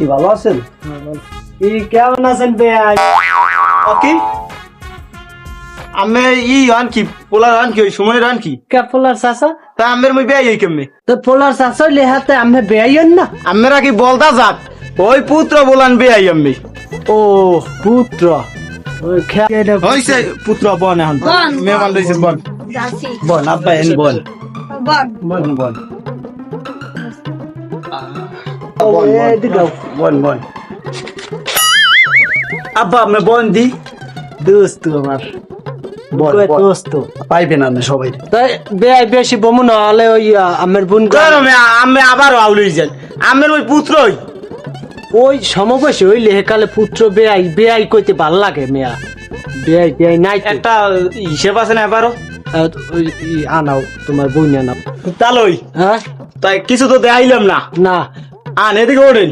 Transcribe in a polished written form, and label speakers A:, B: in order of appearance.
A: কি ভালো আছেন?
B: কেমন আছেন বেয়াই?
A: কি আমি কি পোলার কি ওই সময়ের কি
B: কে পোলার চাচা?
A: তা আমের মই বেয়াই কেমনে
B: তো পোলার চাচা লেহাতে আমি বেয়াইন না?
A: আমরা কি বলতা যাক ওই পুত্র বলান বেয়াই আমি
B: ও পুত্র
A: হইছে পুত্র বন এখন মেহমান লইছে বন বন আব্বা এন বন বন বন বন বন আব্বা আমি বন দি
B: দোস্ত আমার দোস্ত
A: পাইবে না সবাই
B: তাই বেয়াই বেশি বমু না হলে ওই আমের বোন
A: আমি আবার আউলই যান আমের ওই পুত্রই
B: ওই সমবয়সী ওই লেহেকালে পুত্র বেয়াই বেয়াই কইতে ভাল লাগে মেয়া বেয়াই বেয়াই নাই তো।
A: একটা হিসেব আছে না এবারও
B: ওই আনাও তোমার বই আনাও
A: তালই
B: হ্যাঁ
A: তাই কিছু তো দেখাইলাম না
B: না
A: আন এদিকে ওঠেন